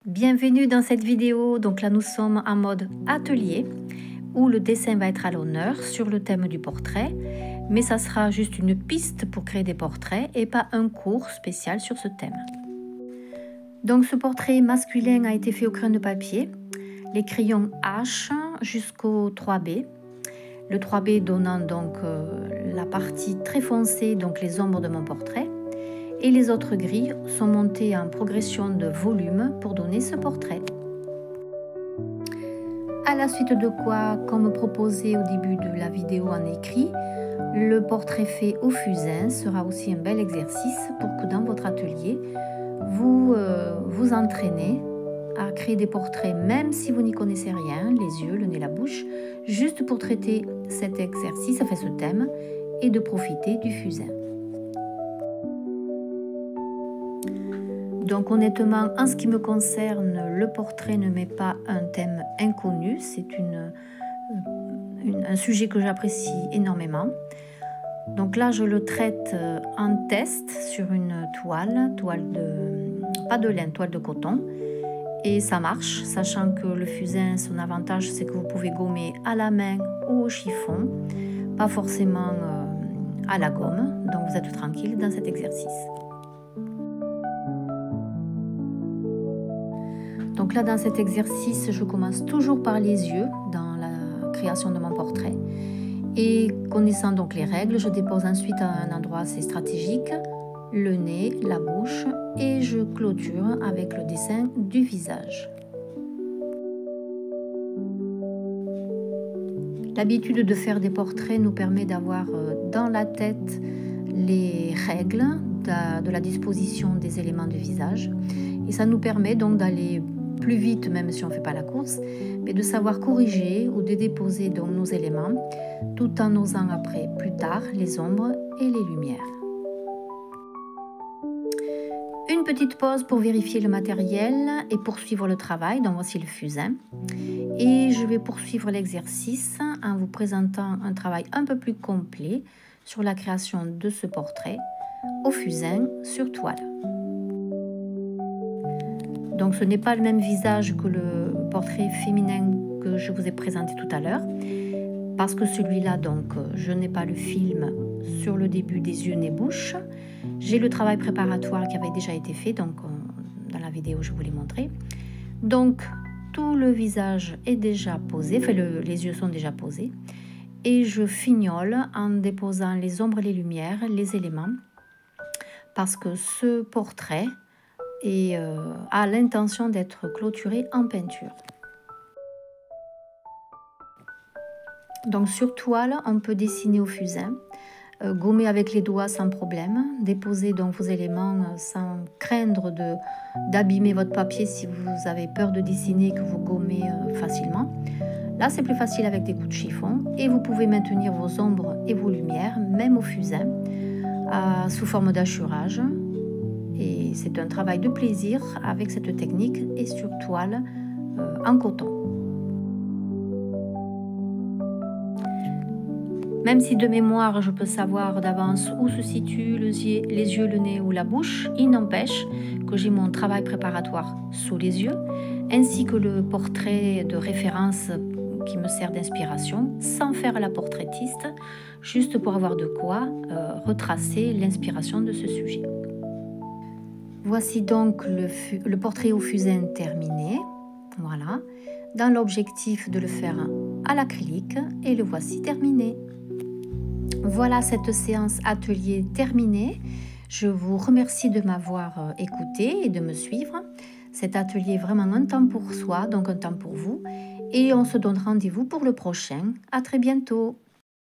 Bienvenue dans cette vidéo. Donc là nous sommes en mode atelier où le dessin va être à l'honneur sur le thème du portrait, mais ça sera juste une piste pour créer des portraits et pas un cours spécial sur ce thème. Donc ce portrait masculin a été fait au crayon de papier, les crayons H jusqu'au 3B. Le 3B donnant donc la partie très foncée, donc les ombres de mon portrait. Et les autres grilles sont montées en progression de volume pour donner ce portrait. À la suite de quoi, comme proposé au début de la vidéo en écrit, le portrait fait au fusain sera aussi un bel exercice pour que dans votre atelier, vous vous entraînez à créer des portraits même si vous n'y connaissez rien, les yeux, le nez, la bouche, juste pour traiter cet exercice, ce thème, et de profiter du fusain. Donc honnêtement, en ce qui me concerne, le portrait ne m'est pas un thème inconnu, c'est un sujet que j'apprécie énormément. Donc là, je le traite en test sur une toile pas de laine, toile de coton. Et ça marche, sachant que le fusain, son avantage, c'est que vous pouvez gommer à la main ou au chiffon, pas forcément à la gomme. Donc vous êtes tranquille dans cet exercice. Donc là, dans cet exercice, je commence toujours par les yeux dans la création de mon portrait. Et connaissant donc les règles, je dépose ensuite à un endroit assez stratégique le nez, la bouche et je clôture avec le dessin du visage. L'habitude de faire des portraits nous permet d'avoir dans la tête les règles de la disposition des éléments du visage. Et ça nous permet donc d'aller plus vite, même si on ne fait pas la course, mais de savoir corriger ou de déposer donc nos éléments, tout en osant après, plus tard, les ombres et les lumières. Une petite pause pour vérifier le matériel et poursuivre le travail, donc voici le fusain. Et je vais poursuivre l'exercice en vous présentant un travail un peu plus complet sur la création de ce portrait au fusain sur toile. Donc ce n'est pas le même visage que le portrait féminin que je vous ai présenté tout à l'heure, parce que celui-là, donc, je n'ai pas le film sur le début des yeux, nez, bouche. J'ai le travail préparatoire qui avait déjà été fait, donc dans la vidéo je vous l'ai montré. Donc tout le visage est déjà posé, enfin les yeux sont déjà posés, et je fignole en déposant les ombres, les lumières, les éléments, parce que ce portrait a l'intention d'être clôturé en peinture. Donc sur toile, on peut dessiner au fusain, gommer avec les doigts sans problème, déposer donc vos éléments sans craindre d'abîmer votre papier si vous avez peur de dessiner et que vous gommez facilement. Là, c'est plus facile avec des coups de chiffon et vous pouvez maintenir vos ombres et vos lumières, même au fusain, sous forme d'hachurage. Et c'est un travail de plaisir avec cette technique et sur toile en coton. Même si de mémoire je peux savoir d'avance où se situent les yeux, le nez ou la bouche, il n'empêche que j'ai mon travail préparatoire sous les yeux, ainsi que le portrait de référence qui me sert d'inspiration, sans faire la portraitiste, juste pour avoir de quoi retracer l'inspiration de ce sujet. Voici donc le portrait au fusain terminé, voilà, dans l'objectif de le faire à l'acrylique, et le voici terminé. Voilà cette séance atelier terminée. Je vous remercie de m'avoir écouté et de me suivre. Cet atelier est vraiment un temps pour soi, donc un temps pour vous. Et on se donne rendez-vous pour le prochain. À très bientôt.